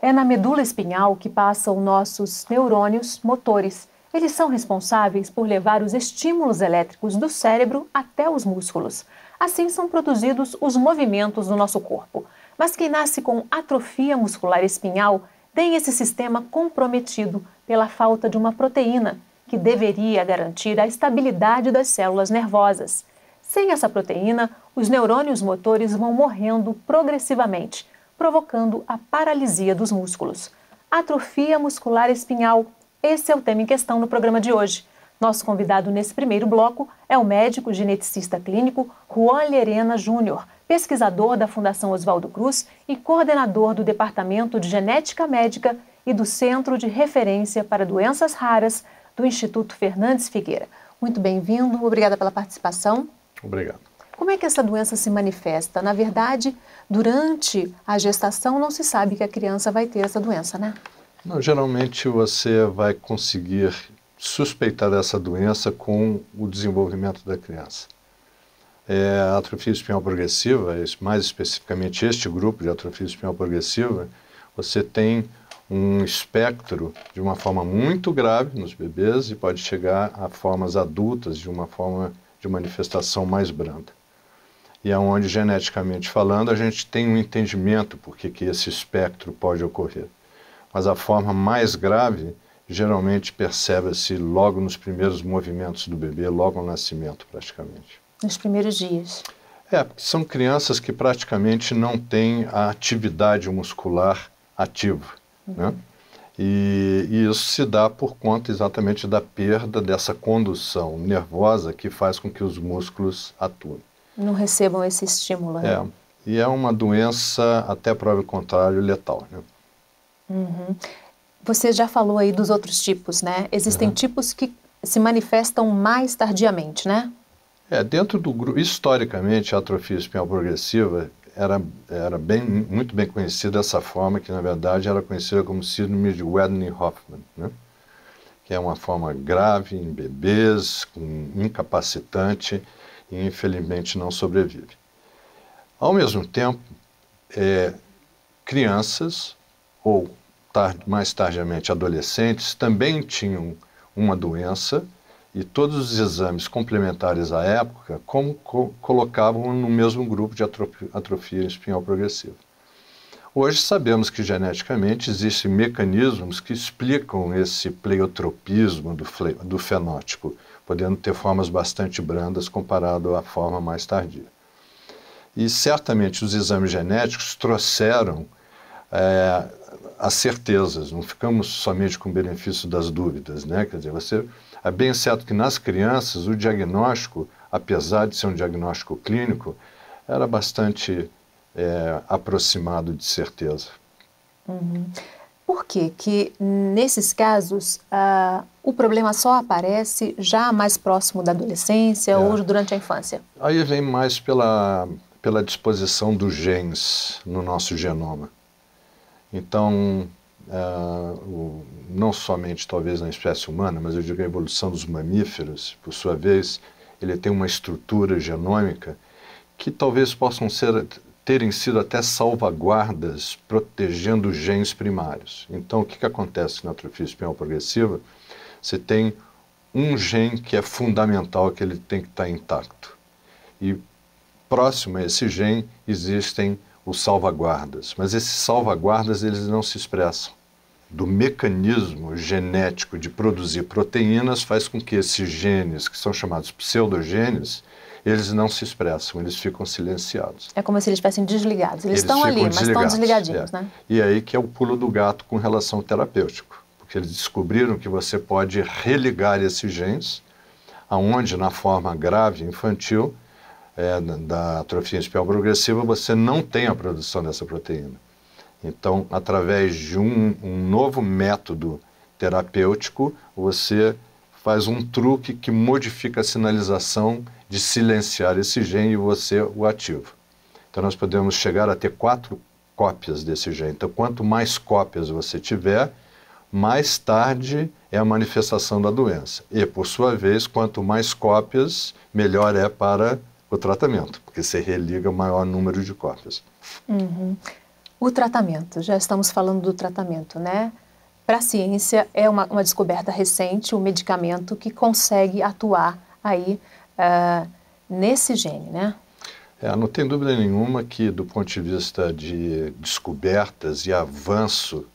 É na medula espinhal que passam nossos neurônios motores. Eles são responsáveis por levar os estímulos elétricos do cérebro até os músculos. Assim são produzidos os movimentos do nosso corpo. Mas quem nasce com atrofia muscular espinhal tem esse sistema comprometido pela falta de uma proteína que deveria garantir a estabilidade das células nervosas. Sem essa proteína, os neurônios motores vão morrendo progressivamente, provocando a paralisia dos músculos. Atrofia muscular espinhal. Esse é o tema em questão no programa de hoje. Nosso convidado nesse primeiro bloco é o médico geneticista clínico Juan Llerena Júnior, pesquisador da Fundação Oswaldo Cruz e coordenador do Departamento de Genética Médica e do Centro de Referência para Doenças Raras do Instituto Fernandes Figueira. Muito bem-vindo, obrigada pela participação. Obrigado. Como é que essa doença se manifesta? Na verdade, durante a gestação não se sabe que a criança vai ter essa doença, né? Não, geralmente você vai conseguir suspeitar dessa doença com o desenvolvimento da criança. A atrofia espinhal progressiva, mais especificamente este grupo de atrofia espinhal progressiva, você tem um espectro de uma forma muito grave nos bebês e pode chegar a formas adultas de uma forma de manifestação mais branda. E é onde, geneticamente falando, a gente tem um entendimento por que esse espectro pode ocorrer. Mas a forma mais grave, geralmente percebe-se logo nos primeiros movimentos do bebê, logo ao nascimento, praticamente. Nos primeiros dias. Porque são crianças que praticamente não têm a atividade muscular ativa, né? E isso se dá por conta exatamente da perda dessa condução nervosa que faz com que os músculos atuem. Não recebam esse estímulo, né? E é uma doença, até prova o contrário, letal, né? Você já falou aí dos outros tipos, né? Existem tipos que se manifestam mais tardiamente, né? Dentro do grupo, historicamente, a atrofia espinhal progressiva era muito bem conhecida dessa forma, que na verdade era conhecida como síndrome de Wedney-Hoffmann, né? Que é uma forma grave em bebês, incapacitante e infelizmente não sobrevive. Ao mesmo tempo, crianças ou mais tardiamente adolescentes também tinham uma doença e todos os exames complementares à época colocavam no mesmo grupo de atrofia espinhal progressiva. Hoje sabemos que geneticamente existem mecanismos que explicam esse pleiotropismo do fenótipo, podendo ter formas bastante brandas comparado à forma mais tardia. E certamente os exames genéticos trouxeram as certezas, não ficamos somente com o benefício das dúvidas, né? Quer dizer, é bem certo que nas crianças o diagnóstico, apesar de ser um diagnóstico clínico, era bastante aproximado de certeza. Por que nesses casos o problema só aparece já mais próximo da adolescência ou durante a infância? Aí vem mais pela disposição dos genes no nosso genoma. Então, não somente talvez na espécie humana, mas eu digo a evolução dos mamíferos, por sua vez, ele tem uma estrutura genômica que talvez possam terem sido até salvaguardas protegendo os genes primários. Então, o que acontece na atrofia espinhal progressiva? Você tem um gene que é fundamental, que ele tem que estar intacto. E próximo a esse gene existem os salvaguardas, mas esses salvaguardas eles não se expressam. Do mecanismo genético de produzir proteínas faz com que esses genes, que são chamados pseudogenes, eles não se expressam, eles ficam silenciados. É como se eles estivessem desligados. Eles estão ali, mas estão desligadinhos, né? E aí que é o pulo do gato com relação ao terapêutico, porque eles descobriram que você pode religar esses genes, aonde na forma grave infantil, da atrofia espinhal progressiva, você não tem a produção dessa proteína. Então, através de um novo método terapêutico, você faz um truque que modifica a sinalização de silenciar esse gene e você o ativa. Então, nós podemos chegar a ter 4 cópias desse gene. Então, quanto mais cópias você tiver, mais tarde é a manifestação da doença. E, por sua vez, quanto mais cópias, melhor é para o tratamento, porque você religa o maior número de cópias. O tratamento, já estamos falando do tratamento, né? Para a ciência é uma descoberta recente, um medicamento que consegue atuar aí nesse gene, né? Não tem dúvida nenhuma que, do ponto de vista de descobertas e avanço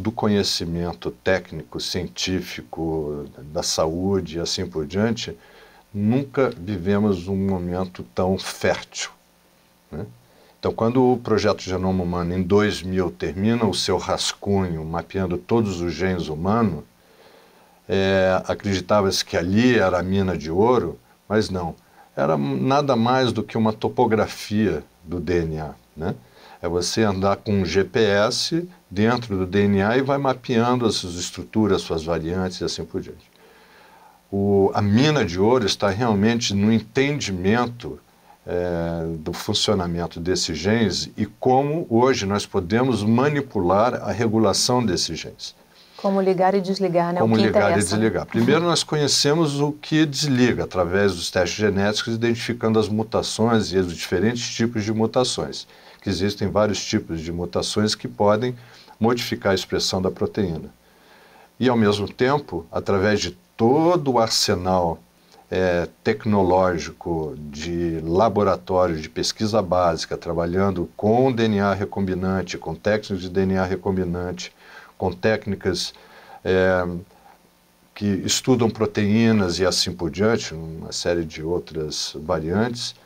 do conhecimento técnico, científico, da saúde e assim por diante, nunca vivemos um momento tão fértil, né? Então, quando o Projeto Genoma Humano, em 2000, termina o seu rascunho, mapeando todos os genes humanos, acreditava-se que ali era a mina de ouro, mas não. Era nada mais do que uma topografia do DNA, né? É você andar com um GPS dentro do DNA e vai mapeando as suas estruturas, suas variantes e assim por diante. A mina de ouro está realmente no entendimento do funcionamento desses genes e como hoje nós podemos manipular a regulação desses genes. Como ligar e desligar, né? Como ligar e desligar. Primeiro nós conhecemos o que desliga através dos testes genéticos, identificando as mutações e os diferentes tipos de mutações. Que existem vários tipos de mutações que podem modificar a expressão da proteína. E ao mesmo tempo, através de todo o arsenal tecnológico de laboratório de pesquisa básica, trabalhando com DNA recombinante, com técnicas de DNA recombinante, com técnicas que estudam proteínas e assim por diante, uma série de outras variantes,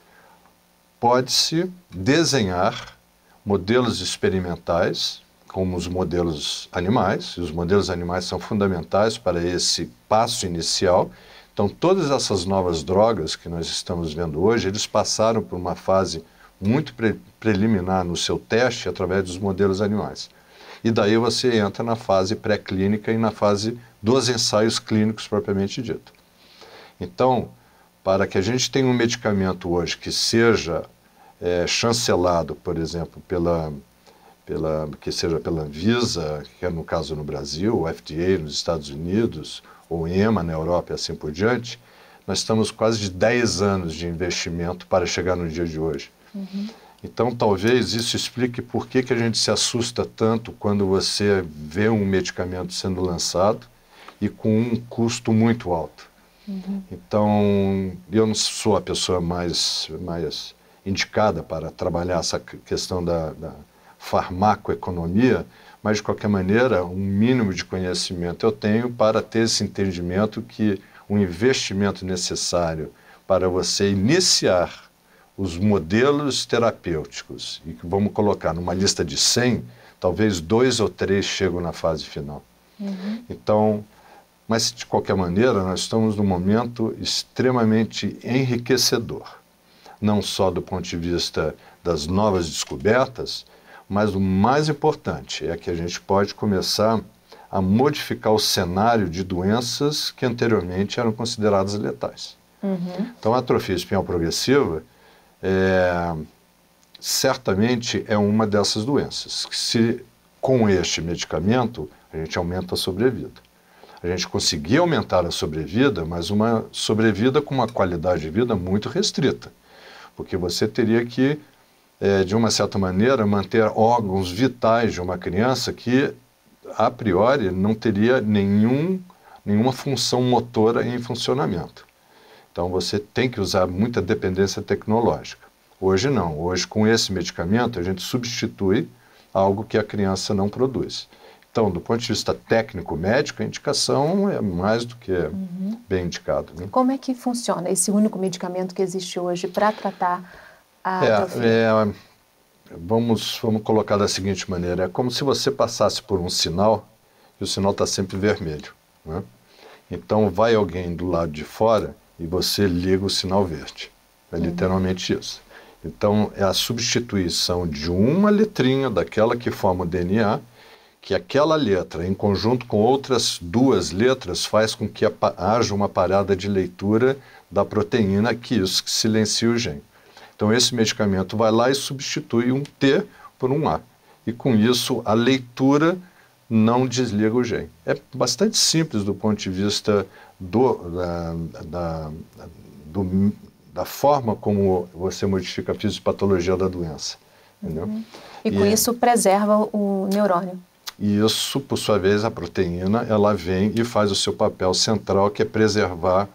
pode-se desenhar modelos experimentais, como os modelos animais, e os modelos animais são fundamentais para esse passo inicial. Então, todas essas novas drogas que nós estamos vendo hoje, eles passaram por uma fase muito preliminar no seu teste através dos modelos animais. E daí você entra na fase pré-clínica e na fase dos ensaios clínicos propriamente dito. Então, para que a gente tenha um medicamento hoje que seja chancelado, por exemplo, que seja pela Anvisa, que é no caso no Brasil, o FDA nos Estados Unidos, ou EMA na Europa e assim por diante, nós estamos quase de 10 anos de investimento para chegar no dia de hoje. Uhum. Então, talvez isso explique por que a gente se assusta tanto quando você vê um medicamento sendo lançado e com um custo muito alto. Uhum. Então, eu não sou a pessoa mais indicada para trabalhar essa questão da farmacoeconomia, mas, de qualquer maneira, um mínimo de conhecimento eu tenho para ter esse entendimento que o investimento necessário para você iniciar os modelos terapêuticos, e que vamos colocar numa lista de 100, talvez 2 ou 3 chegam na fase final. Uhum. Então, mas de qualquer maneira, nós estamos num momento extremamente enriquecedor, não só do ponto de vista das novas descobertas, mas o mais importante é que a gente pode começar a modificar o cenário de doenças que anteriormente eram consideradas letais. Uhum. Então, a atrofia espinhal progressiva certamente é uma dessas doenças. Se com este medicamento a gente aumenta a sobrevida. A gente conseguia aumentar a sobrevida, mas uma sobrevida com uma qualidade de vida muito restrita, porque você teria que, de uma certa maneira, manter órgãos vitais de uma criança que, a priori, não teria nenhuma função motora em funcionamento. Então, você tem que usar muita dependência tecnológica. Hoje não. Hoje, com esse medicamento, a gente substitui algo que a criança não produz. Então, do ponto de vista técnico-médico, a indicação é mais do que bem indicado, né? Como é que funciona esse único medicamento que existe hoje para tratar a atrofia? Vamos colocar da seguinte maneira. É como se você passasse por um sinal e o sinal está sempre vermelho, né? Então, vai alguém do lado de fora e você liga o sinal verde. É literalmente isso. Então, é a substituição de uma letrinha daquela que forma o DNA, que aquela letra, em conjunto com outras 2 letras, faz com que haja uma parada de leitura da proteína, que silencia o gene. Então, esse medicamento vai lá e substitui um T por um A. E, com isso, a leitura não desliga o gene. É bastante simples do ponto de vista da forma como você modifica a fisiopatologia da doença. entendeu? E com isso preserva o neurônio. E isso, por sua vez, a proteína, ela vem e faz o seu papel central, que é preservar,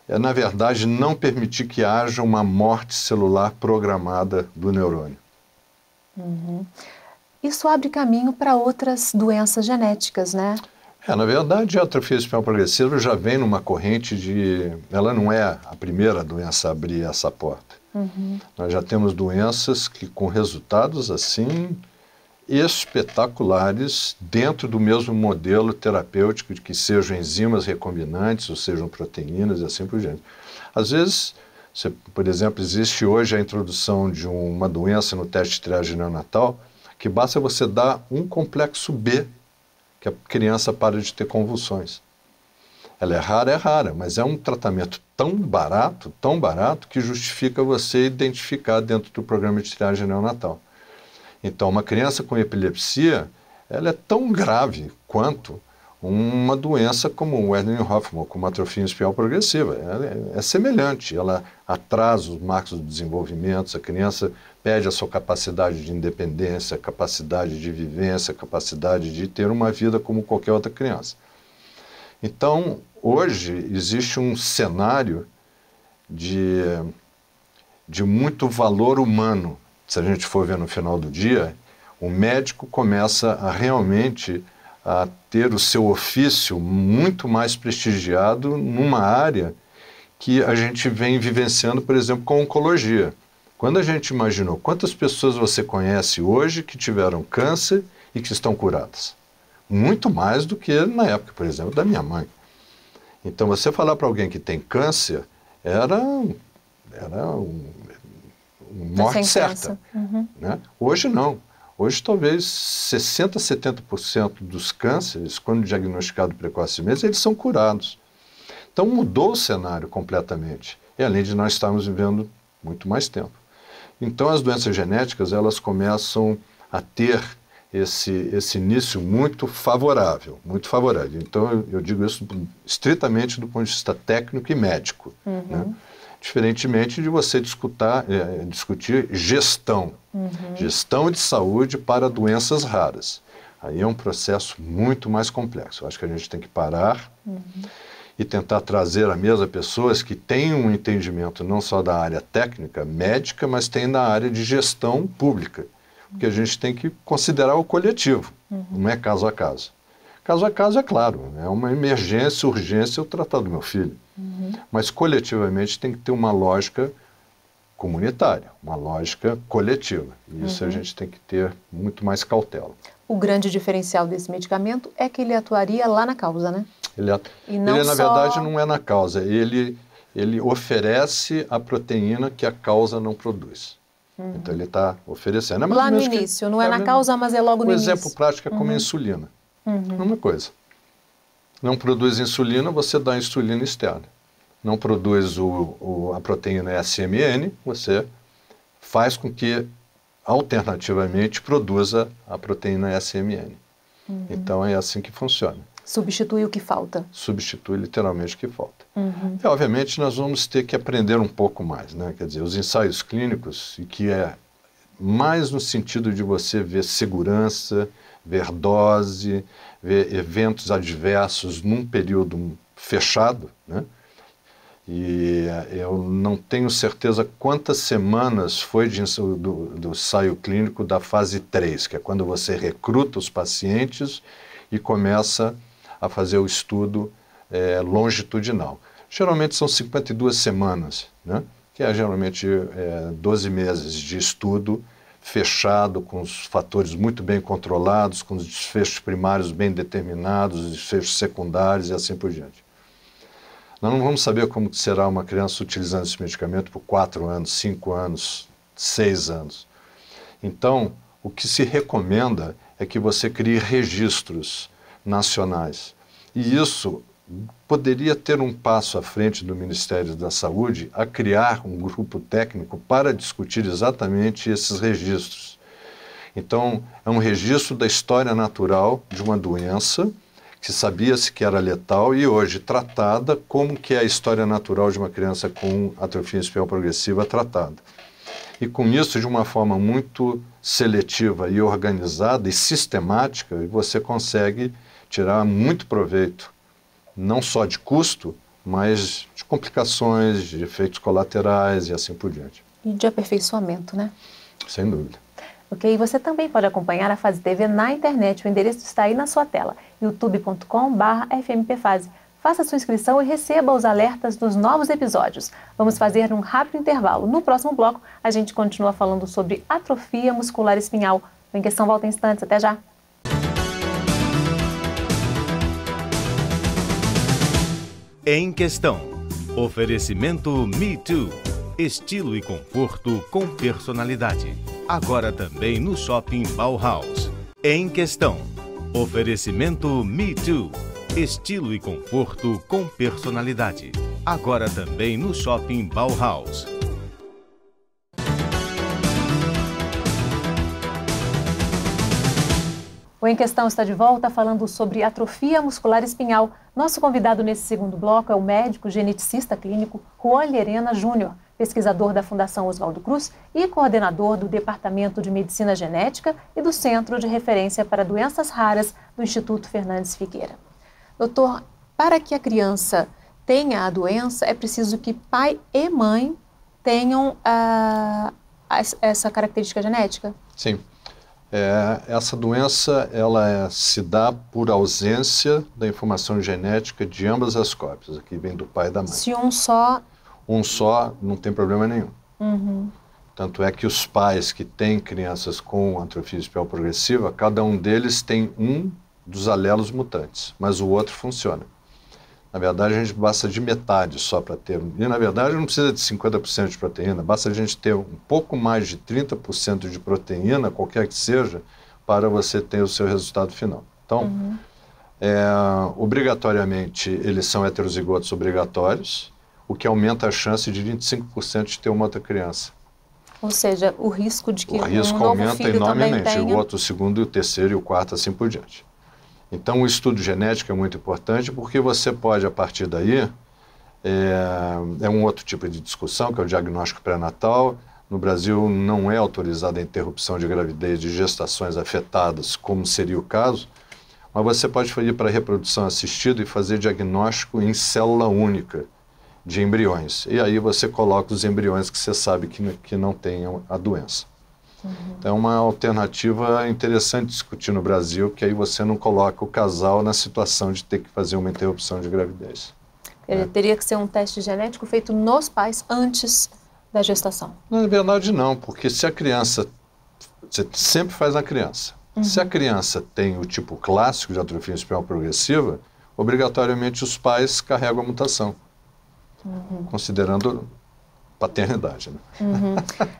na verdade, não permitir que haja uma morte celular programada do neurônio. Isso abre caminho para outras doenças genéticas, né? Na verdade, a atrofia espinhal progressiva já vem numa corrente de... Ela não é a primeira doença a abrir essa porta. Nós já temos doenças que, com resultados assim espetaculares, dentro do mesmo modelo terapêutico, de que sejam enzimas recombinantes ou sejam proteínas e assim por diante. Às vezes, por exemplo, existe hoje a introdução de uma doença no teste de triagem neonatal, que basta você dar um complexo B, que a criança para de ter convulsões. Ela é rara, mas é um tratamento tão barato, que justifica você identificar dentro do programa de triagem neonatal. Então, uma criança com epilepsia, ela é tão grave quanto uma doença como o Werner-Hoffmann, como a atrofia espinhal progressiva. Ela é semelhante, ela atrasa os marcos do desenvolvimento, a criança perde a sua capacidade de independência, capacidade de vivência, capacidade de ter uma vida como qualquer outra criança. Então, hoje, existe um cenário de muito valor humano. Se a gente for ver no final do dia, o médico começa a realmente a ter o seu ofício muito mais prestigiado numa área que a gente vem vivenciando, por exemplo, com a oncologia. Quando a gente imaginou quantas pessoas você conhece hoje que tiveram câncer e que estão curadas? Muito mais do que na época, por exemplo, da minha mãe. Então, você falar para alguém que tem câncer era morte certa. Né? Hoje não. Hoje talvez 60%, 70% dos cânceres, quando diagnosticados precocemente, eles são curados. Então mudou o cenário completamente. E além de nós estarmos vivendo muito mais tempo. Então as doenças genéticas, elas começam a ter esse início muito favorável, muito favorável. Então eu digo isso estritamente do ponto de vista técnico e médico, né? Diferentemente de você discutir gestão, gestão de saúde para doenças raras. Aí é um processo muito mais complexo. Eu acho que a gente tem que parar e tentar trazer à mesa pessoas que têm um entendimento não só da área técnica, médica, mas tem da área de gestão pública. Porque a gente tem que considerar o coletivo, não é caso a caso. Caso a caso, é claro, é uma emergência, urgência, eu tratar do meu filho. Mas coletivamente tem que ter uma lógica comunitária, uma lógica coletiva. E isso a gente tem que ter muito mais cautela. O grande diferencial desse medicamento é que ele atuaria lá na causa, né? Na verdade, não é na causa. Ele oferece a proteína que a causa não produz. Então, ele está oferecendo. Lá no início, não é na causa, mas é logo no início. Um exemplo prático é como a insulina. Uma coisa. Não produz insulina, você dá insulina externa. Não produz a proteína SMN, você faz com que, alternativamente, produza a proteína SMN. Então, é assim que funciona. Substitui o que falta. Substitui literalmente o que falta. E, obviamente, nós vamos ter que aprender um pouco mais, né? Quer dizer, os ensaios clínicos, e que é mais no sentido de você ver segurança, ver dose, ver eventos adversos num período fechado, né? E eu não tenho certeza quantas semanas foi do ensaio clínico da fase 3, que é quando você recruta os pacientes e começa a fazer o estudo longitudinal. Geralmente são 52 semanas, né? Que é geralmente 12 meses de estudo fechado, com os fatores muito bem controlados, com os desfechos primários bem determinados, os desfechos secundários e assim por diante. Nós não vamos saber como será uma criança utilizando esse medicamento por 4 anos, 5 anos, 6 anos. Então, o que se recomenda é que você crie registros nacionais. E isso poderia ter um passo à frente do Ministério da Saúde a criar um grupo técnico para discutir exatamente esses registros. Então, é um registro da história natural de uma doença que sabia-se que era letal e hoje tratada como que é a história natural de uma criança com atrofia espinhal progressiva tratada. E com isso, de uma forma muito seletiva e organizada e sistemática, você consegue tirar muito proveito, não só de custo, mas de complicações, de efeitos colaterais e assim por diante. E de aperfeiçoamento, né? Sem dúvida. Ok, você também pode acompanhar a Fase TV na internet, o endereço está aí na sua tela, youtube.com/fmpfase. Faça sua inscrição e receba os alertas dos novos episódios. Vamos fazer um rápido intervalo. No próximo bloco, a gente continua falando sobre atrofia muscular espinhal. O Em Questão volta em instantes. Até já! Em Questão. Oferecimento Me Too. Estilo e conforto com personalidade. Agora também no Shopping Bauhaus. Em Questão. Oferecimento Me Too. Estilo e conforto com personalidade. Agora também no Shopping Bauhaus. O Em Questão está de volta falando sobre atrofia muscular espinhal. Nosso convidado nesse segundo bloco é o médico geneticista clínico Juan Llerena Júnior, pesquisador da Fundação Oswaldo Cruz e coordenador do Departamento de Medicina Genética e do Centro de Referência para Doenças Raras do Instituto Fernandes Figueira. Doutor, para que a criança tenha a doença, é preciso que pai e mãe tenham essa característica genética? Sim. Essa doença se dá por ausência da informação genética de ambas as cópias. Aqui vem do pai e da mãe. Se um só... Um só não tem problema nenhum. Uhum. Tanto é que os pais que têm crianças com atrofia espinhal progressiva, cada um deles tem um dos alelos mutantes, mas o outro funciona. Na verdade, a gente basta de metade só para ter. E, na verdade, não precisa de 50% de proteína, basta a gente ter um pouco mais de 30% de proteína, qualquer que seja, para você ter o seu resultado final. Então, obrigatoriamente, eles são heterozigotos obrigatórios, o que aumenta a chance de 25% de ter uma outra criança. Ou seja, o risco de que o risco um novo aumenta filho enormemente, também tenha... o outro, o segundo, o terceiro e o quarto, assim por diante. Então, o estudo genético é muito importante porque você pode, a partir daí, um outro tipo de discussão, que é o diagnóstico pré-natal. No Brasil, não é autorizada a interrupção de gravidez de gestações afetadas, como seria o caso, mas você pode ir para a reprodução assistida e fazer diagnóstico em célula única de embriões. E aí você coloca os embriões que você sabe que não tenham a doença. Então, é uma alternativa interessante discutir no Brasil, que aí você não coloca o casal na situação de ter que fazer uma interrupção de gravidez. Teria que ser um teste genético feito nos pais antes da gestação? Na verdade, não, porque se a criança... Você sempre faz na criança. Se a criança tem o tipo clássico de atrofia espinhal progressiva, obrigatoriamente os pais carregam a mutação, considerando... paternidade, né?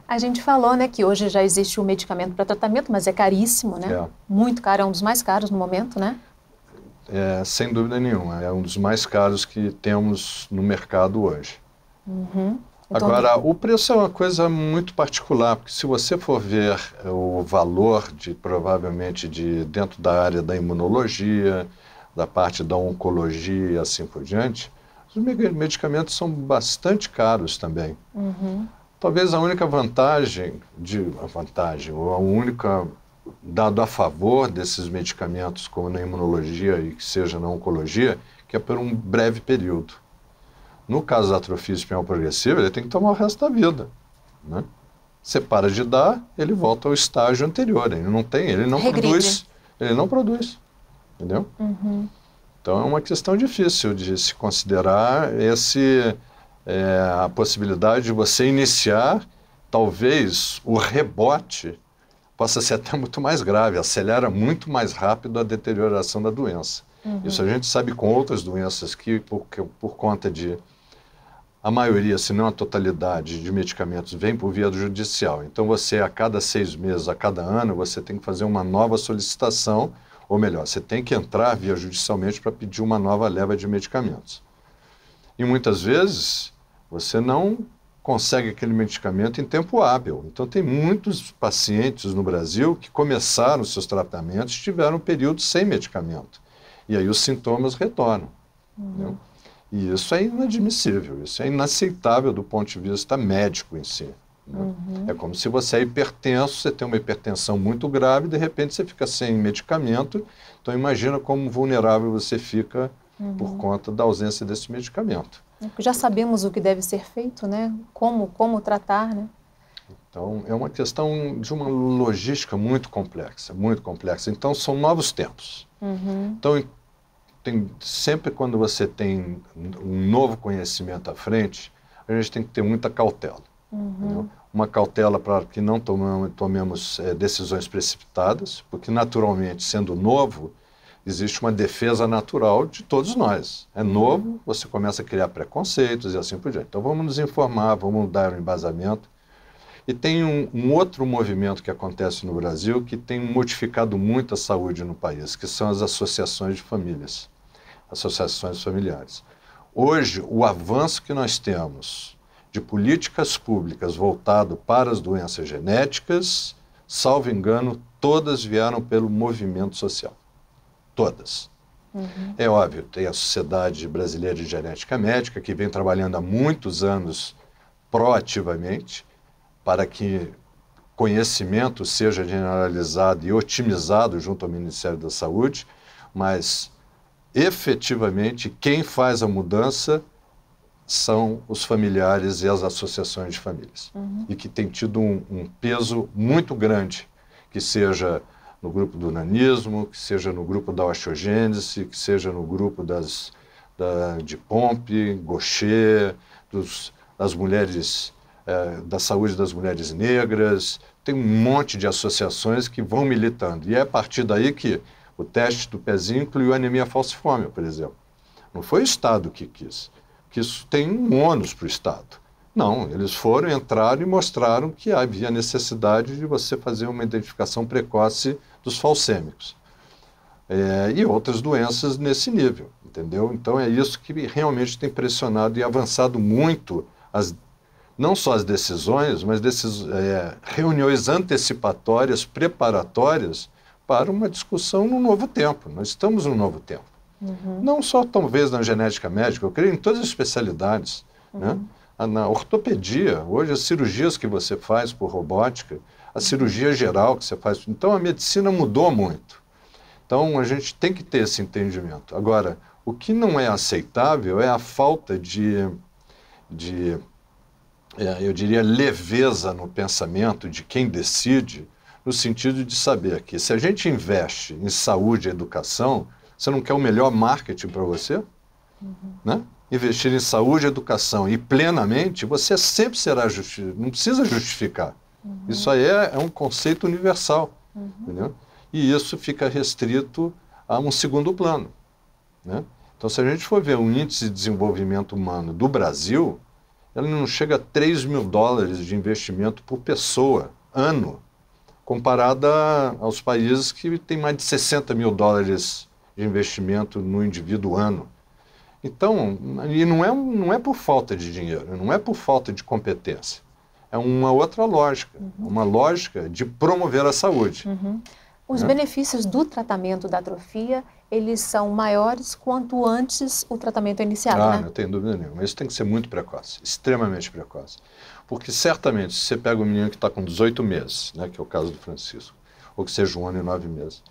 A gente falou, né, que hoje já existe um medicamento para tratamento, mas é caríssimo, né? Muito caro, é um dos mais caros no momento, né? Sem dúvida nenhuma, é um dos mais caros que temos no mercado hoje. Então... Agora, o preço é uma coisa muito particular, porque se você for ver o valor provavelmente dentro da área da imunologia, da parte da oncologia e assim por diante, os medicamentos são bastante caros também. Talvez a única ou a única dado a favor desses medicamentos, como na imunologia e que seja na oncologia, que é por um breve período. No caso da atrofia espinhal progressiva, ele tem que tomar o resto da vida, né? Você para de dar, ele volta ao estágio anterior. Ele não produz, entendeu? Então, é uma questão difícil de se considerar a possibilidade de você iniciar, talvez o rebote possa ser até muito mais grave, acelera muito mais rápido a deterioração da doença. Isso a gente sabe com outras doenças que, por conta de a maioria, se não a totalidade de medicamentos, vem por via judicial. Então, você, a cada 6 meses, a cada ano, você tem que fazer uma nova solicitação. Ou melhor, você tem que entrar via judicialmente para pedir uma nova leva de medicamentos. E muitas vezes você não consegue aquele medicamento em tempo hábil. Então tem muitos pacientes no Brasil que começaram seus tratamentos e tiveram um período sem medicamento. E aí os sintomas retornam. Entendeu? E isso é inadmissível, isso é inaceitável do ponto de vista médico em si. Né? É como se você é hipertenso, você tem uma hipertensão muito grave, de repente você fica sem medicamento. Então imagina como vulnerável você fica por conta da ausência desse medicamento. Já sabemos o que deve ser feito, né? Como tratar, né? Então é uma questão de uma logística muito complexa, muito complexa. Então são novos tempos. Então sempre quando você tem um novo conhecimento à frente, a gente tem que ter muita cautela. Uma cautela para que não tomemos decisões precipitadas, porque naturalmente, sendo novo, existe uma defesa natural de todos nós. É novo, você começa a criar preconceitos e assim por diante. Então vamos nos informar, vamos dar um embasamento. E tem um outro movimento que acontece no Brasil que tem modificado muito a saúde no país, que são as associações de famílias, associações familiares. Hoje, o avanço que nós temos de políticas públicas voltado para as doenças genéticas, salvo engano, todas vieram pelo movimento social. Todas. É óbvio, tem a Sociedade Brasileira de Genética Médica, que vem trabalhando há muitos anos proativamente para que conhecimento seja generalizado e otimizado junto ao Ministério da Saúde, mas efetivamente quem faz a mudança são os familiares e as associações de famílias. E que tem tido um peso muito grande, que seja no grupo do nanismo, que seja no grupo da osteogênese, que seja no grupo de Pompe, Gaucher, das mulheres, da saúde das mulheres negras. Tem um monte de associações que vão militando. E é a partir daí que o teste do pezinho incluiu a anemia falciforme, por exemplo. Não foi o Estado que quis, que isso tem um ônus para o Estado. Não, eles entraram e mostraram que havia necessidade de você fazer uma identificação precoce dos falcêmicos. E outras doenças nesse nível, entendeu? Então é isso que realmente tem pressionado e avançado muito, não só as decisões, mas reuniões antecipatórias, preparatórias para uma discussão no novo tempo. Nós estamos no novo tempo. Não só talvez na genética médica, eu creio em todas as especialidades, né? Na ortopedia, hoje as cirurgias que você faz por robótica, a cirurgia geral que você faz, então a medicina mudou muito. Então a gente tem que ter esse entendimento. Agora, o que não é aceitável é a falta eu diria, leveza no pensamento de quem decide, no sentido de saber que se a gente investe em saúde e educação, você não quer o melhor marketing para você? Né? Investir em saúde e educação e plenamente, você sempre será não precisa justificar. Isso aí é um conceito universal. Entendeu? E isso fica restrito a um segundo plano. Né? Então, se a gente for ver o índice de desenvolvimento humano do Brasil, ele não chega a 3 mil dólares de investimento por pessoa, ano, comparado aos países que têm mais de 60 mil dólares de investimento no indivíduo ano. Então, e não é por falta de dinheiro, não é por falta de competência. É uma outra lógica, uma lógica de promover a saúde. Os benefícios do tratamento da atrofia, eles são maiores quanto antes o tratamento é iniciado, né? Não tem dúvida nenhuma. Isso tem que ser muito precoce, extremamente precoce. Porque certamente, se você pega um menino que está com 18 meses, né, que é o caso do Francisco, ou que seja 1 ano e 9 meses,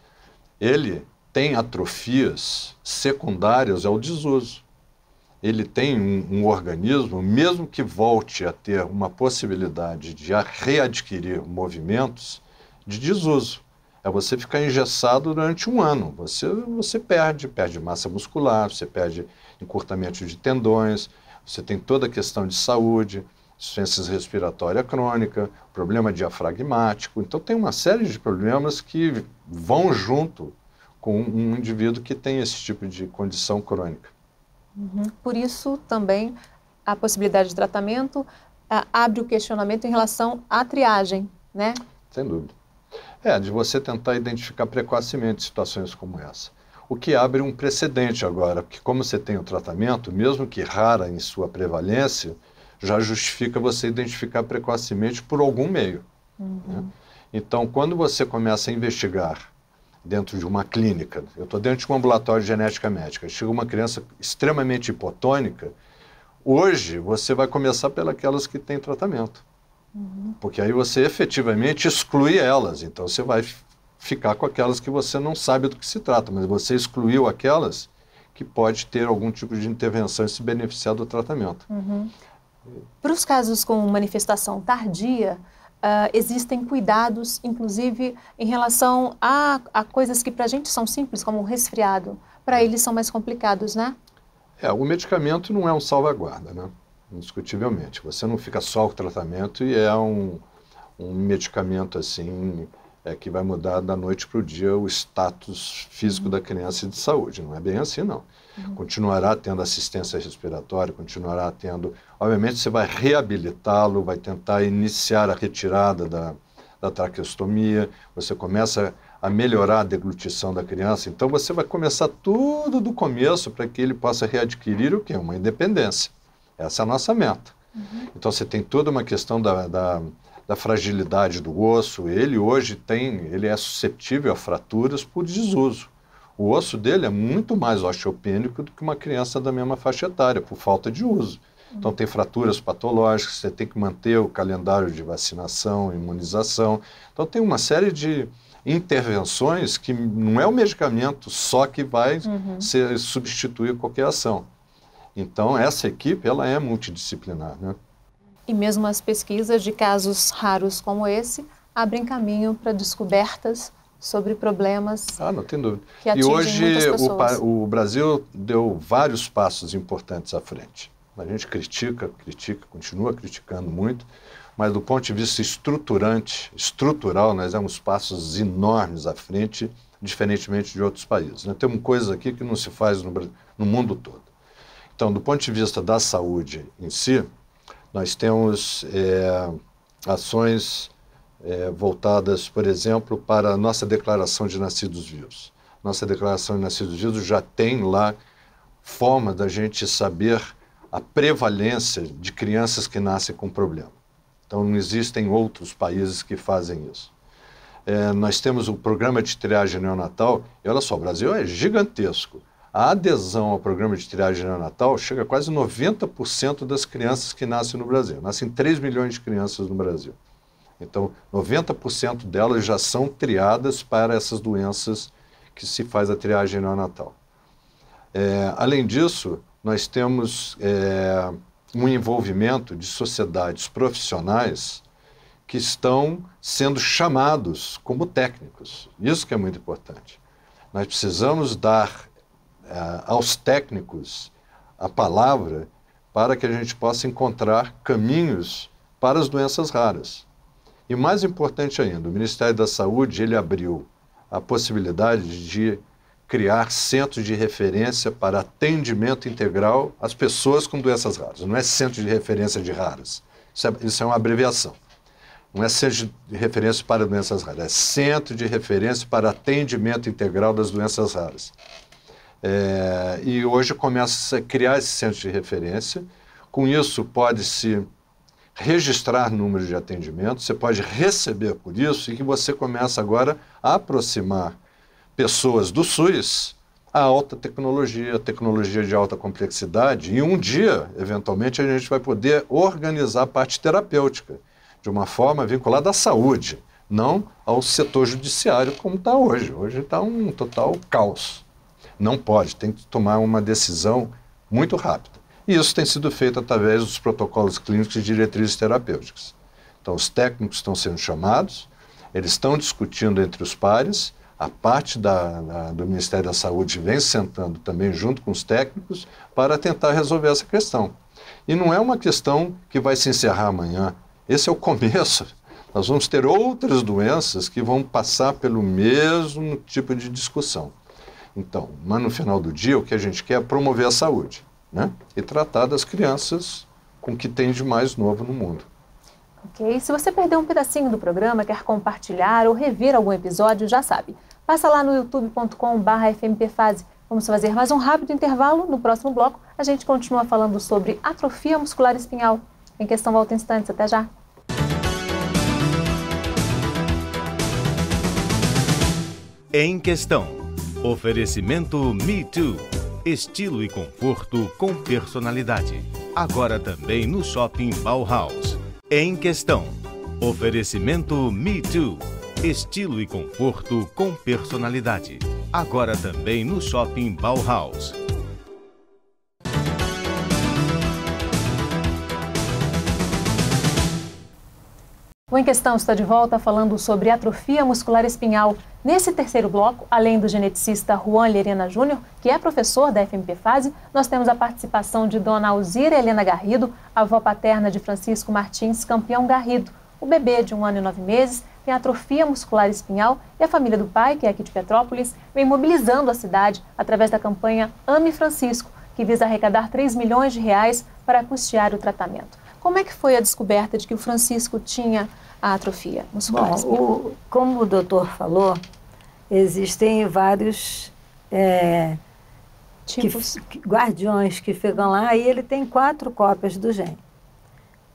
ele tem atrofias secundárias ao desuso. Ele tem um organismo, mesmo que volte a ter uma possibilidade de readquirir movimentos, de desuso. É você ficar engessado durante 1 ano. Você perde massa muscular, você perde encurtamento de tendões, você tem toda a questão de saúde, insuficiência respiratória crônica, problema diafragmático. Então tem uma série de problemas que vão junto com um indivíduo que tem esse tipo de condição crônica. Por isso também a possibilidade de tratamento abre o questionamento em relação à triagem, né? Sem dúvida. De você tentar identificar precocemente situações como essa. O que abre um precedente agora, porque como você tem o tratamento, mesmo que rara em sua prevalência, já justifica você identificar precocemente por algum meio. Né? Então, quando você começa a investigar dentro de uma clínica, eu estou dentro de um ambulatório de genética médica, chega uma criança extremamente hipotônica, hoje você vai começar pelas que têm tratamento. Porque aí você efetivamente exclui elas, então você vai ficar com aquelas que você não sabe do que se trata, mas você excluiu aquelas que pode ter algum tipo de intervenção e se beneficiar do tratamento. Para os casos com manifestação tardia, existem cuidados, inclusive em relação a coisas que para a gente são simples, como um resfriado. Para eles são mais complicados, né? O medicamento não é um salvaguarda, né? Indiscutivelmente. Você não fica só com o tratamento e é um medicamento assim que vai mudar da noite para o dia o status físico da criança e de saúde. Não é bem assim, não. Continuará tendo assistência respiratória, continuará tendo... Obviamente você vai reabilitá-lo, vai tentar iniciar a retirada da traqueostomia, você começa a melhorar a deglutição da criança, então você vai começar tudo do começo para que ele possa readquirir o quê? Uma independência. Essa é a nossa meta. Então você tem toda uma questão da fragilidade do osso. Ele é suscetível a fraturas por desuso. O osso dele é muito mais osteopênico do que uma criança da mesma faixa etária, por falta de uso. Então tem fraturas patológicas, você tem que manter o calendário de vacinação, imunização. Então tem uma série de intervenções que não é o medicamento só que vai substituir qualquer ação. Então essa equipe ela é multidisciplinar, né? E mesmo as pesquisas de casos raros como esse abrem caminho para descobertas sobre problemas não tem dúvida. Que atingem muitas pessoas. O Brasil deu vários passos importantes à frente. A gente critica, continua criticando muito, mas do ponto de vista estrutural, nós demos passos enormes à frente, diferentemente de outros países. Nós temos coisas aqui que não se faz no mundo todo. Então, do ponto de vista da saúde em si, nós temos ações voltadas, por exemplo, para a nossa declaração de nascidos vivos. Nossa declaração de nascidos vivos já tem lá forma da gente saber a prevalência de crianças que nascem com problema. Então, não existem outros países que fazem isso. Nós temos o programa de triagem neonatal, e olha só, o Brasil é gigantesco. A adesão ao programa de triagem neonatal chega a quase 90% das crianças que nascem no Brasil. Nascem 3 milhões de crianças no Brasil. Então, 90% delas já são triadas para essas doenças que se faz a triagem neonatal. Além disso, nós temos um envolvimento de sociedades profissionais que estão sendo chamados como técnicos. Isso que é muito importante. Nós precisamos dar aos técnicos a palavra para que a gente possa encontrar caminhos para as doenças raras. E mais importante ainda, o Ministério da Saúde ele abriu a possibilidade de criar centros de referência para atendimento integral às pessoas com doenças raras. Não é centro de referência de raras, isso é uma abreviação. Não é centro de referência para doenças raras, é centro de referência para atendimento integral das doenças raras. E hoje começa a criar esse centro de referência. Com isso pode-se registrar número de atendimentos, você pode receber por isso e que você começa agora a aproximar pessoas do SUS à alta tecnologia, tecnologia de alta complexidade, e um dia, eventualmente, a gente vai poder organizar a parte terapêutica de uma forma vinculada à saúde, não ao setor judiciário como está hoje. Hoje está um total caos. Não pode, tem que tomar uma decisão muito rápida. E isso tem sido feito através dos protocolos clínicos e diretrizes terapêuticas. Então, os técnicos estão sendo chamados, eles estão discutindo entre os pares, a parte do Ministério da Saúde vem sentando também junto com os técnicos para tentar resolver essa questão. E não é uma questão que vai se encerrar amanhã, esse é o começo. Nós vamos ter outras doenças que vão passar pelo mesmo tipo de discussão. Então, mas no final do dia, o que a gente quer é promover a saúde, né? E tratar das crianças com o que tem de mais novo no mundo. Ok, se você perdeu um pedacinho do programa, quer compartilhar ou rever algum episódio, já sabe. Passa lá no youtube.com/fmpfase. Vamos fazer mais um rápido intervalo. No próximo bloco, a gente continua falando sobre atrofia muscular espinhal. Em Questão volta em instantes. Até já. Em Questão. Oferecimento Me Too. Estilo e conforto com personalidade. Agora também no Shopping Bauhaus. Em Questão. Oferecimento Me Too. Estilo e conforto com personalidade. Agora também no Shopping Bauhaus. O Em Questão está de volta falando sobre atrofia muscular espinhal. Nesse terceiro bloco, além do geneticista Juan Llerena Júnior, que é professor da FMP-FASE, nós temos a participação de dona Alzira Helena Garrido, avó paterna de Francisco Martins Campeão Garrido. O bebê, de 1 ano e 9 meses, tem atrofia muscular espinhal e a família do pai, que é aqui de Petrópolis, vem mobilizando a cidade através da campanha Ame Francisco, que visa arrecadar 3 milhões de reais para custear o tratamento. Como é que foi a descoberta de que o Francisco tinha a atrofia muscular espinhal? Como o doutor falou, existem vários Tipos. guardiões que ficam lá e ele tem 4 cópias do gene.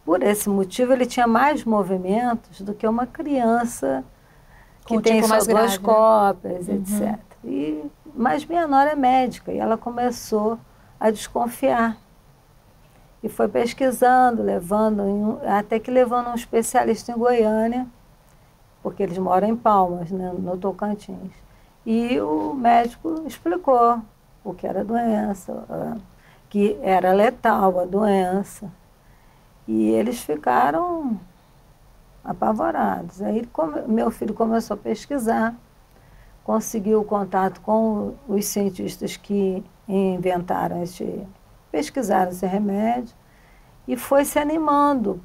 Por esse motivo, ele tinha mais movimentos do que uma criança que tem só 2 cópias, etc. Mas minha nora é médica e ela começou a desconfiar. E foi pesquisando, até que levando um especialista em Goiânia, porque eles moram em Palmas, né, no Tocantins. E o médico explicou o que era a doença, que era letal a doença. E eles ficaram apavorados. Aí meu filho começou a pesquisar, conseguiu o contato com os cientistas que pesquisaram esse remédio e foi se animando,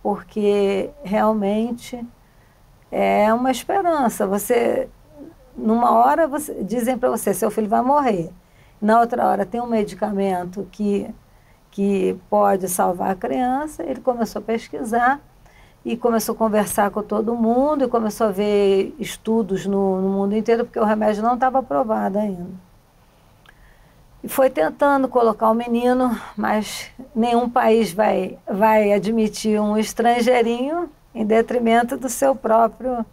porque realmente é uma esperança. Numa hora, dizem para você, seu filho vai morrer. Na outra hora, tem um medicamento que pode salvar a criança. Ele começou a pesquisar e começou a conversar com todo mundo e começou a ver estudos no mundo inteiro, porque o remédio não estava aprovado ainda. E foi tentando colocar o menino, mas nenhum país vai admitir um estrangeirinho em detrimento do seu próprio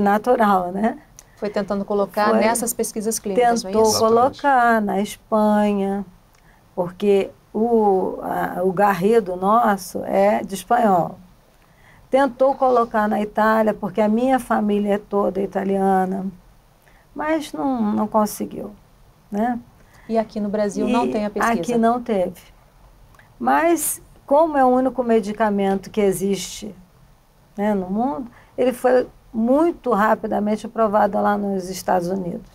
natural, né? Foi tentando colocar nessas pesquisas clínicas, não é isso? Tentou colocar na Espanha, porque o Garrido nosso é de espanhol. Tentou colocar na Itália, porque a minha família é toda italiana, mas não conseguiu, né? E aqui no Brasil não tem a pesquisa? Aqui não teve. Mas, como é o único medicamento que existe, né, no mundo, ele foi muito rapidamente aprovado lá nos Estados Unidos.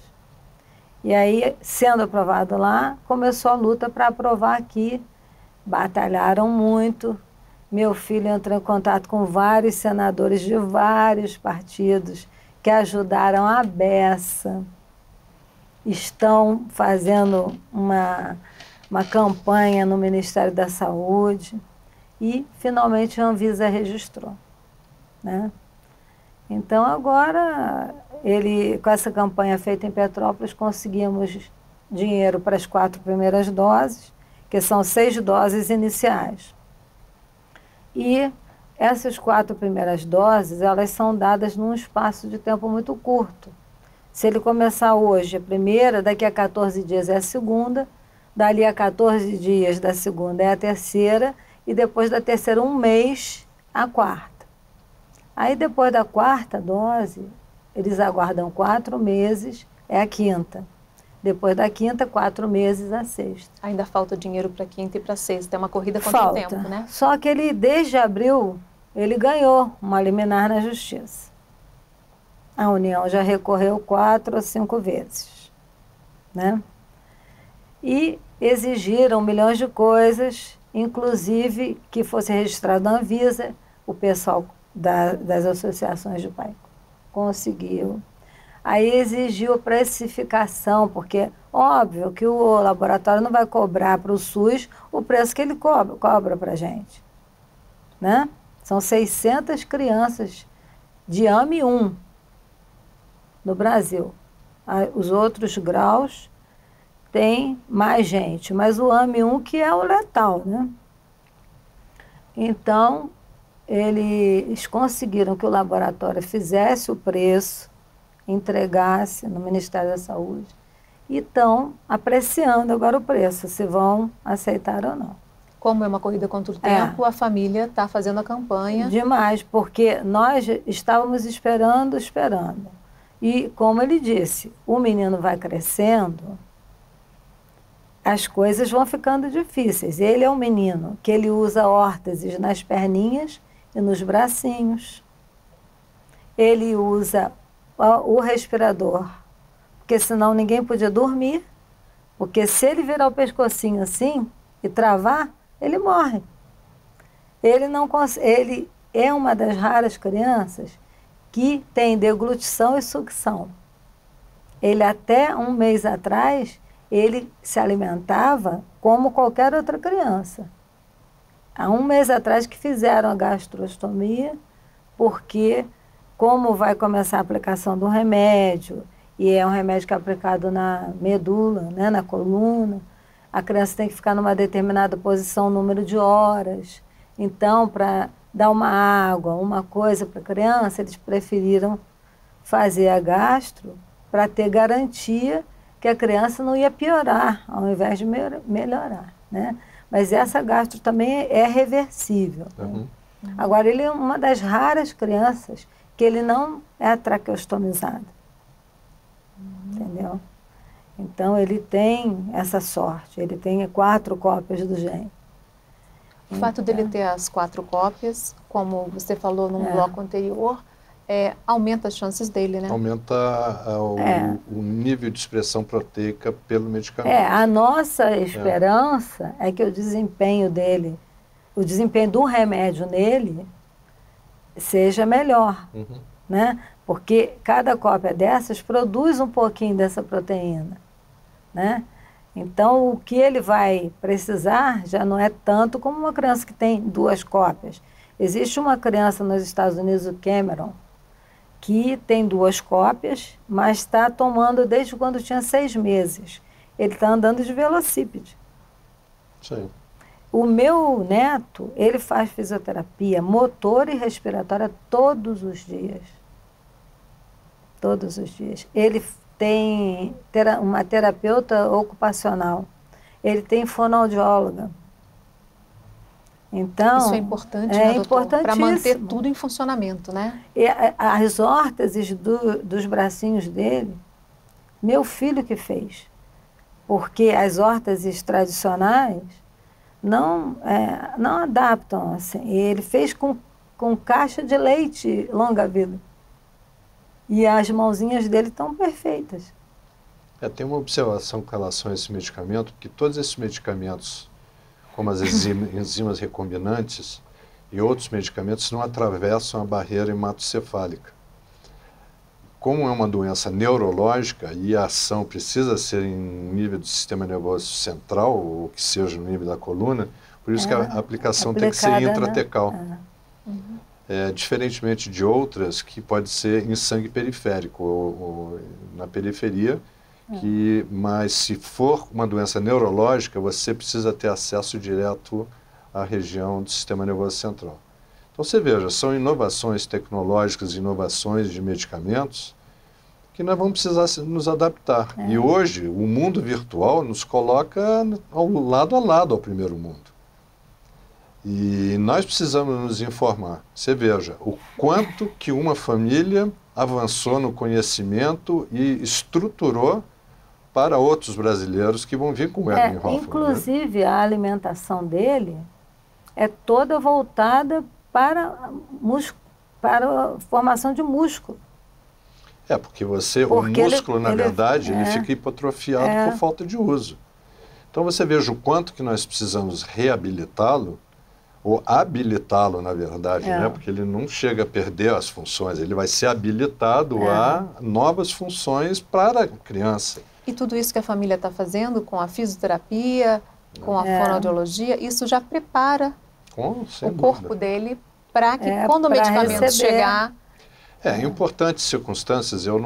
E aí, sendo aprovado lá, começou a luta para aprovar aqui. Batalharam muito. Meu filho entrou em contato com vários senadores de vários partidos que ajudaram a beça. Estão fazendo uma campanha no Ministério da Saúde e, finalmente, a Anvisa registrou, né? Então, agora, com essa campanha feita em Petrópolis, conseguimos dinheiro para as 4 primeiras doses, que são 6 doses iniciais. E essas 4 primeiras doses, elas são dadas num espaço de tempo muito curto. Se ele começar hoje a primeira, daqui a 14 dias é a segunda, dali a 14 dias da segunda é a terceira, e depois da terceira, 1 mês, a quarta. Aí depois da 4ª dose, eles aguardam 4 meses, é a 5ª. Depois da 5ª, 4 meses, a 6ª. Ainda falta dinheiro para a 5ª e para a 6ª, é uma corrida contra o tempo, né? Só que ele, desde abril, ele ganhou uma liminar na Justiça. A União já recorreu 4 ou 5 vezes, né? E exigiram milhões de coisas, inclusive que fosse registrado na Anvisa. O pessoal das associações de pai conseguiu. Aí exigiu precificação, porque óbvio que o laboratório não vai cobrar para o SUS o preço que ele cobra para a gente, né? São 600 crianças de AME 1 no Brasil. Os outros graus tem mais gente, mas o AME 1 que é o letal, né? Então, eles conseguiram que o laboratório fizesse o preço, entregasse no Ministério da Saúde e estão apreciando agora o preço, se vão aceitar ou não. Como é uma corrida contra o tempo, a família está fazendo a campanha. Demais, porque nós estávamos esperando. E, como ele disse, o menino vai crescendo, as coisas vão ficando difíceis. Ele é um menino que ele usa órteses nas perninhas e nos bracinhos. Ele usa o respirador, porque senão ninguém podia dormir, porque se ele virar o pescocinho assim e travar, ele morre. Ele é uma das raras crianças que tem deglutição e sucção. Ele, até um mês atrás, ele se alimentava como qualquer outra criança. Há um mês atrás que fizeram a gastrostomia, porque como vai começar a aplicação do remédio, e é um remédio que é aplicado na medula, né, na coluna, a criança tem que ficar numa determinada posição, número de horas. Então, para dar uma água, uma coisa para a criança, eles preferiram fazer a gastro para ter garantia que a criança não ia piorar, ao invés de melhorar, né? Mas essa gastro também é reversível. Uhum. Agora, ele é uma das raras crianças que ele não é traqueostomizado. Entendeu? Então, ele tem essa sorte, ele tem 4 cópias do gene. O fato dele ter as 4 cópias, como você falou num bloco anterior, aumenta as chances dele, né? Aumenta o nível de expressão proteica pelo medicamento. A nossa esperança é que o desempenho dele, o desempenho do remédio nele, seja melhor, né? Porque cada cópia dessas produz um pouquinho dessa proteína, né? Então, o que ele vai precisar já não é tanto como uma criança que tem 2 cópias. Existe uma criança nos Estados Unidos, o Cameron, que tem 2 cópias, mas está tomando desde quando tinha 6 meses. Ele está andando de velocípede. Sim. O meu neto, ele faz fisioterapia motora e respiratória todos os dias. Todos os dias. Ele tem uma terapeuta ocupacional. Ele tem fonoaudióloga. Então, isso é importante, né, doutor? Para manter importantíssimo. tudo em funcionamento, né? E as órteses dos bracinhos dele, meu filho que fez. Porque as órteses tradicionais não adaptam assim. Ele fez com caixa de leite longa-vida. E as mãozinhas dele estão perfeitas. Tem uma observação com relação a esse medicamento, porque todos esses medicamentos, como as enzimas recombinantes e outros medicamentos, não atravessam a barreira hematocefálica. Como é uma doença neurológica e a ação precisa ser em nível do sistema nervoso central, ou que seja no nível da coluna, por isso que a aplicação tem que ser intratecal. Né? Diferentemente de outras que pode ser em sangue periférico ou na periferia, mas se for uma doença neurológica, você precisa ter acesso direto à região do sistema nervoso central. Então você veja, são inovações tecnológicas, inovações de medicamentos que nós vamos precisar nos adaptar. E hoje o mundo virtual nos coloca ao lado a lado ao primeiro mundo. E nós precisamos nos informar. Você veja o quanto que uma família avançou no conhecimento e estruturou para outros brasileiros que vão vir com o Edwin Hoffmann. Inclusive, né? A alimentação dele é toda voltada para a formação de músculo. Porque o músculo, na verdade, ele fica hipotrofiado por falta de uso. Então você veja o quanto que nós precisamos reabilitá-lo, ou habilitá-lo, na verdade, né? Porque ele não chega a perder as funções, ele vai ser habilitado a novas funções para a criança. E tudo isso que a família está fazendo com a fisioterapia, com a fonoaudiologia, isso já prepara o corpo dele para que quando o medicamento chegar... Em importantes circunstâncias, eu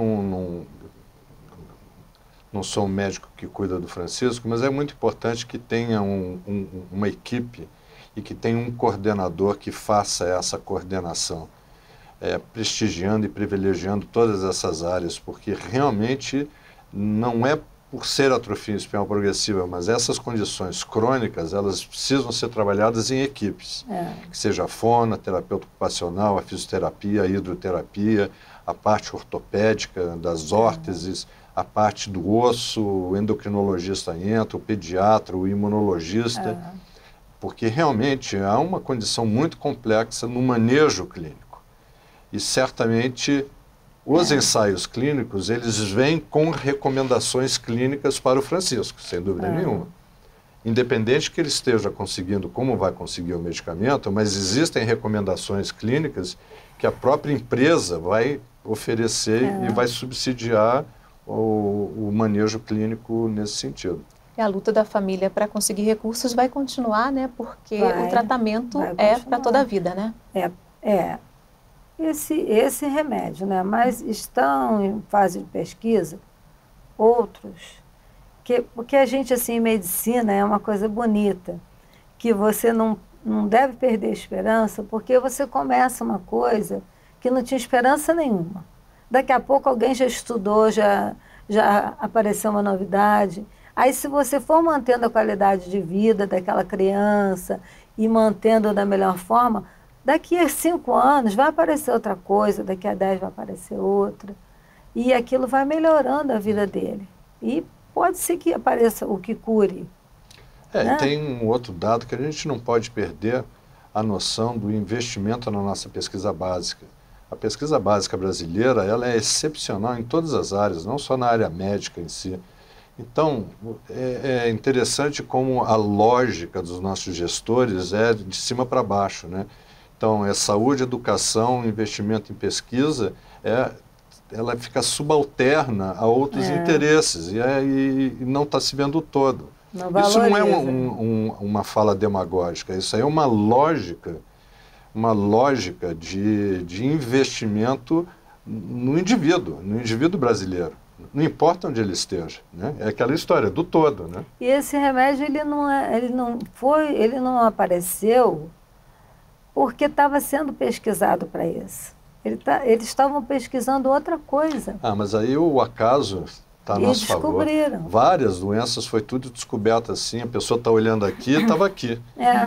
não sou um médico que cuida do Francisco, mas é muito importante que tenha uma equipe e que tenha um coordenador que faça essa coordenação, prestigiando e privilegiando todas essas áreas, porque realmente não é por ser atrofia espinhal progressiva, mas essas condições crônicas, elas precisam ser trabalhadas em equipes. Que seja a fono, a terapeuta ocupacional, a fisioterapia, a hidroterapia, a parte ortopédica das órteses, a parte do osso, o endocrinologista entra, o pediatra, o imunologista, porque realmente há uma condição muito complexa no manejo clínico. E certamente os ensaios clínicos, eles vêm com recomendações clínicas para o Francisco, sem dúvida nenhuma. Independente que ele esteja conseguindo, como vai conseguir o medicamento, mas existem recomendações clínicas que a própria empresa vai oferecer e vai subsidiar o manejo clínico nesse sentido. E a luta da família para conseguir recursos vai continuar, né? Porque o tratamento é para toda a vida, né? Esse remédio, né? Mas estão em fase de pesquisa outros, porque a gente, assim, em medicina é uma coisa bonita, que você não deve perder a esperança, porque você começa uma coisa que não tinha esperança nenhuma. Daqui a pouco alguém já estudou, já apareceu uma novidade. Aí, se você for mantendo a qualidade de vida daquela criança e mantendo da melhor forma, daqui a 5 anos vai aparecer outra coisa, daqui a 10 vai aparecer outra. E aquilo vai melhorando a vida dele. E pode ser que apareça o que cure. Né? E tem um outro dado que a gente não pode perder, a noção do investimento na nossa pesquisa básica. A pesquisa básica brasileira, ela é excepcional em todas as áreas, não só na área médica em si. Então, é interessante como a lógica dos nossos gestores é de cima para baixo, né? Então, é saúde, educação, investimento em pesquisa, ela fica subalterna a outros interesses e não está se vendo o todo. Isso não é uma fala demagógica, isso aí é uma lógica de investimento no indivíduo brasileiro. Não importa onde ele esteja, né? É aquela história do todo, né? E esse remédio, ele não apareceu porque estava sendo pesquisado para isso. Eles estavam pesquisando outra coisa. Mas aí o acaso está a nosso favor. Descobriram. Várias doenças, foi tudo descoberto assim, a pessoa está olhando aqui, estava aqui.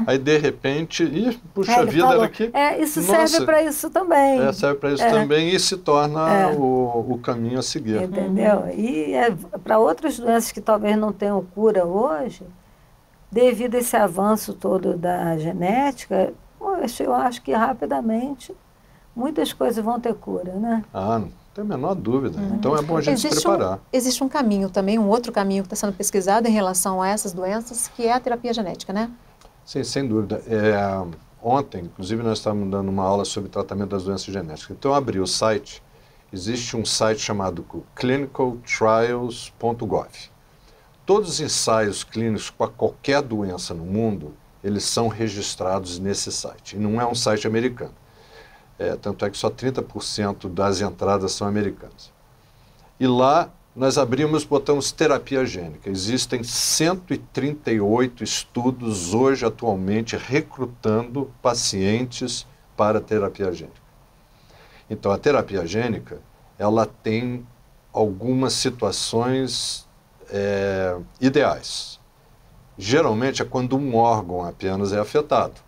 Aí, de repente, puxa vida, falou, era aqui. Isso serve para isso também. Serve para isso também e se torna o caminho a seguir. Entendeu? E para outras doenças que talvez não tenham cura hoje, devido a esse avanço todo da genética, eu acho que rapidamente muitas coisas vão ter cura, né? Não tem a menor dúvida. Então é bom a gente se preparar. Existe um caminho também, um outro caminho que está sendo pesquisado em relação a essas doenças, que é a terapia genética, né? Sim, sem dúvida. Ontem, inclusive, nós estávamos dando uma aula sobre tratamento das doenças genéticas. Então eu abri o site, existe um site chamado clinicaltrials.gov. Todos os ensaios clínicos para qualquer doença no mundo, eles são registrados nesse site. E não é um site americano. Tanto é que só 30% das entradas são americanas. E lá nós abrimos, botamos terapia gênica. Existem 138 estudos hoje, atualmente, recrutando pacientes para terapia gênica. Então, a terapia gênica, ela tem algumas situações ideais. Geralmente é quando um órgão apenas é afetado.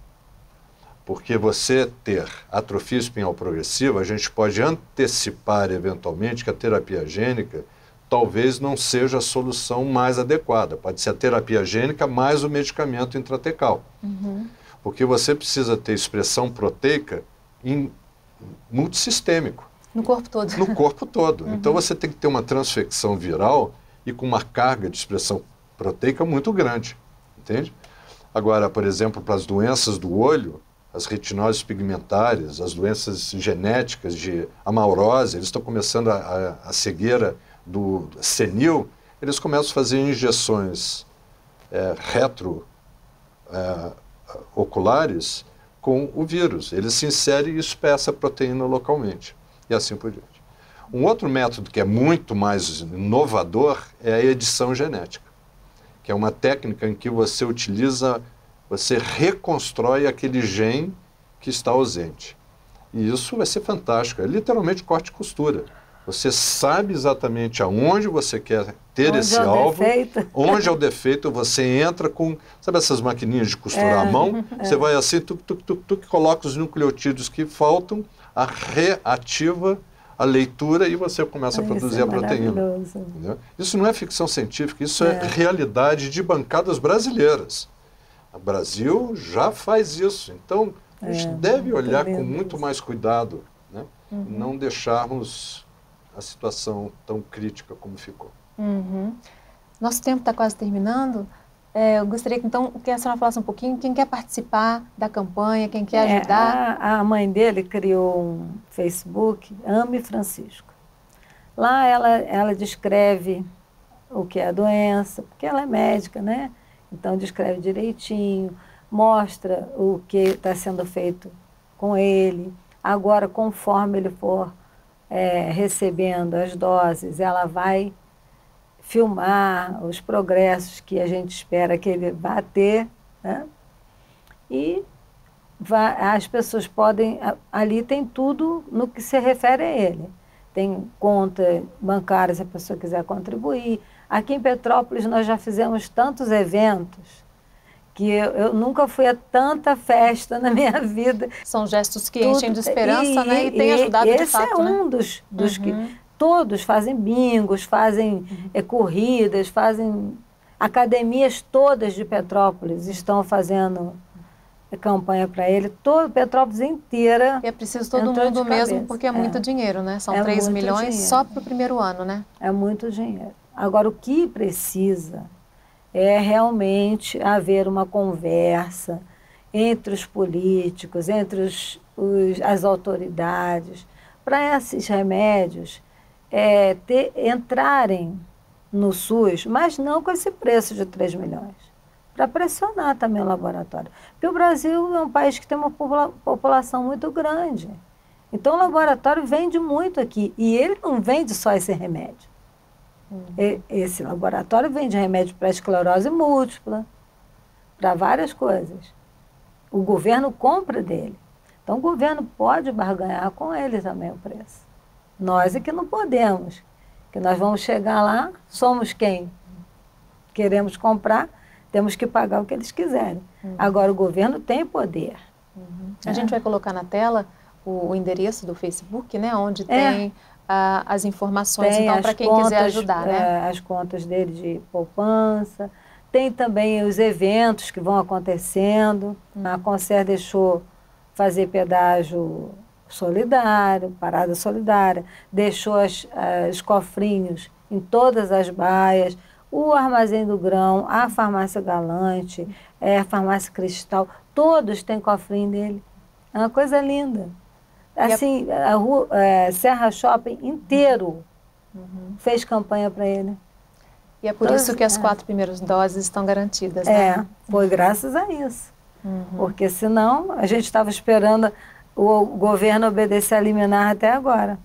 Porque você ter atrofia espinhal progressiva, a gente pode antecipar eventualmente que a terapia gênica talvez não seja a solução mais adequada. Pode ser a terapia gênica mais o medicamento intratecal. Porque você precisa ter expressão proteica multissistêmico. No corpo todo. No corpo todo. Então você tem que ter uma transfecção viral e com uma carga de expressão proteica muito grande. Entende? Agora, por exemplo, para as doenças do olho, as retinoses pigmentárias, as doenças genéticas de amaurose, eles estão começando a cegueira do senil, eles começam a fazer injeções retrooculares com o vírus. Ele se insere e espessa a proteína localmente, e assim por diante. Um outro método que é muito mais inovador é a edição genética, que é uma técnica em que você reconstrói aquele gene que está ausente. E isso vai ser fantástico, é literalmente corte e costura. Você sabe exatamente aonde você quer ter Onde esse é o alvo, defeito. onde é o defeito, você entra com, sabe essas maquininhas de costurar à mão? Você vai assim, coloca os nucleotídeos que faltam, reativa a leitura e você começa a produzir a proteína. Entendeu? Isso não é ficção científica, isso é realidade de bancadas brasileiras. O Brasil já faz isso, então a gente deve olhar com muito mais cuidado, né? Não deixarmos a situação tão crítica como ficou. Nosso tempo está quase terminando. Eu gostaria que, então, que a senhora falasse um pouquinho, quem quer participar da campanha, quem quer ajudar. A mãe dele criou um Facebook, Ame Francisco. Lá ela descreve o que é a doença, porque ela é médica, né? Então descreve direitinho, mostra o que está sendo feito com ele. Agora, conforme ele for recebendo as doses, ela vai filmar os progressos que a gente espera que ele vá ter, né? E as pessoas podem... Ali tem tudo no que se refere a ele. Tem conta bancária se a pessoa quiser contribuir. Aqui em Petrópolis nós já fizemos tantos eventos que eu nunca fui a tanta festa na minha vida. São gestos que enchem de esperança, né? E tem ajudado de fato, esse é um dos que... Todos fazem bingos, fazem corridas, fazem... Academias todas de Petrópolis estão fazendo campanha para ele. Petrópolis inteira. E é preciso todo mundo mesmo, porque é muito dinheiro, né? São 3 milhões só para o primeiro ano, né? É muito dinheiro. Agora, o que precisa é realmente haver uma conversa entre os políticos, entre as autoridades, para esses remédios entrarem no SUS, mas não com esse preço de 3 milhões, para pressionar também o laboratório. Porque o Brasil é um país que tem uma população muito grande. Então o laboratório vende muito aqui, e ele não vende só esse remédio. Esse laboratório vende remédio para esclerose múltipla, para várias coisas. O governo compra dele. Então o governo pode barganhar com ele também o preço. Nós é que não podemos, que nós vamos chegar lá, somos quem queremos comprar, temos que pagar o que eles quiserem. Agora o governo tem poder. A gente vai colocar na tela o endereço do Facebook, né, onde tem as informações, então, para quem quiser ajudar, né? As contas dele de poupança, tem também os eventos que vão acontecendo. A Concer deixou fazer pedágio solidário, parada solidária, deixou os cofrinhos em todas as baias, o Armazém do Grão, a Farmácia Galante, a Farmácia Cristal, todos têm cofrinho dele. É uma coisa linda. Assim, a rua, Serra Shopping inteiro fez campanha para ele. E é por isso que as 4 primeiras doses estão garantidas, né? Foi graças a isso. Porque senão a gente estava esperando o governo obedecer a liminar até agora.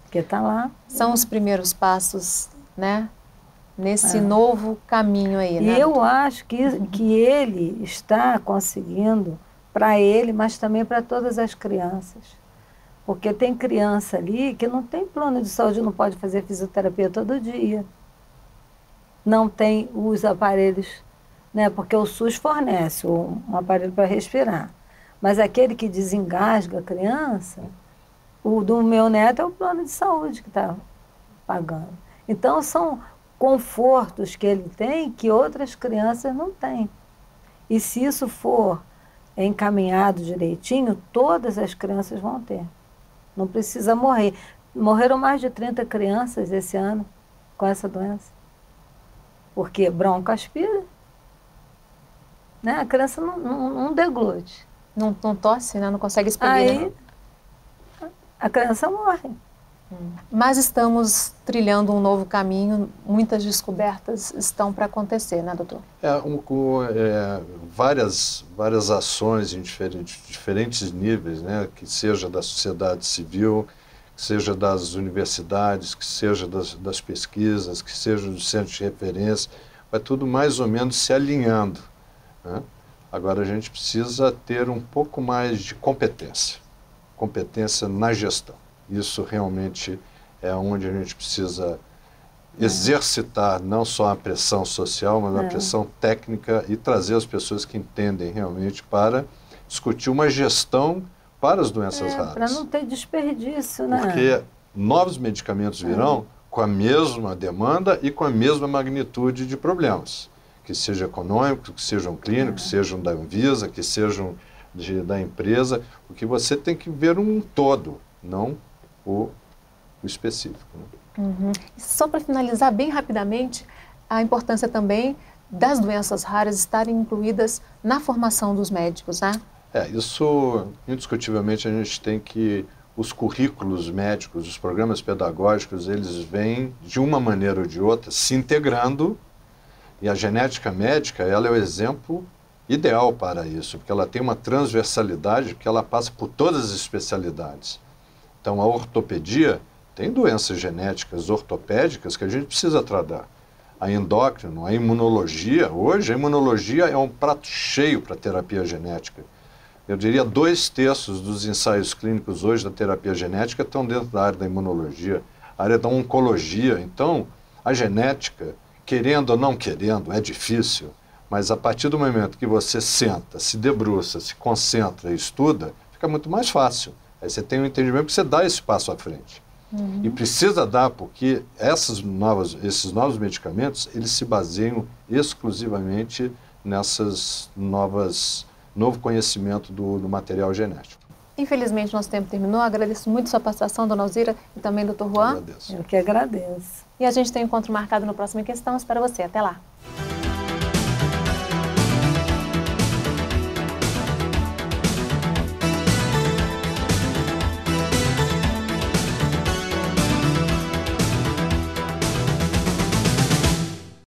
Porque está lá. São os primeiros passos, né? Nesse novo caminho aí, né? E eu acho que ele está conseguindo, para ele, mas também para todas as crianças. Porque tem criança ali que não tem plano de saúde, não pode fazer fisioterapia todo dia. Não tem os aparelhos, né? Porque o SUS fornece um aparelho para respirar. Mas aquele que desengasga a criança, o do meu neto é o plano de saúde que está pagando. Então, são confortos que ele tem que outras crianças não têm. E se isso for encaminhado direitinho, todas as crianças vão ter. Não precisa morrer. Morreram mais de 30 crianças esse ano com essa doença. Porque broncoaspira, né? A criança não deglute. Não tosse, né? Não consegue expelir. Aí, a criança morre. Mas estamos trilhando um novo caminho, muitas descobertas estão para acontecer, né, doutor? Várias ações em diferentes níveis, né, que seja da sociedade civil, que seja das universidades, que seja das pesquisas, que seja dos centros de referência, vai tudo mais ou menos se alinhando, né? Agora a gente precisa ter um pouco mais de competência na gestão. Isso realmente é onde a gente precisa exercitar não só a pressão social, mas a pressão técnica e trazer as pessoas que entendem realmente para discutir uma gestão para as doenças raras. Para não ter desperdício, né? Porque novos medicamentos virão com a mesma demanda e com a mesma magnitude de problemas, que sejam econômicos, que sejam clínicos, que sejam da Anvisa, que sejam da empresa, porque você tem que ver um todo, não o específico. Né? Só para finalizar bem rapidamente, a importância também das doenças raras estarem incluídas na formação dos médicos, né? Isso, indiscutivelmente, a gente tem que, os currículos médicos, os programas pedagógicos, eles vêm, de uma maneira ou de outra, se integrando, e a genética médica, ela é o exemplo ideal para isso, porque ela tem uma transversalidade, porque ela passa por todas as especialidades. Então, a ortopedia tem doenças genéticas ortopédicas que a gente precisa tratar. A endócrino, a imunologia, hoje a imunologia é um prato cheio para terapia genética. Eu diria 2/3 dos ensaios clínicos hoje da terapia genética estão dentro da área da imunologia, a área da oncologia. Então, a genética, querendo ou não querendo, é difícil, mas a partir do momento que você senta, se debruça, se concentra e estuda, fica muito mais fácil. Aí você tem um entendimento que você dá esse passo à frente. E precisa dar, porque esses novos medicamentos, eles se baseiam exclusivamente nessas novo conhecimento do material genético. Infelizmente, nosso tempo terminou. Agradeço muito sua participação, dona Alzira, e também doutor Juan. Agradeço. Eu que agradeço. E a gente tem um encontro marcado no próximo Em Questão. Espero você. Até lá.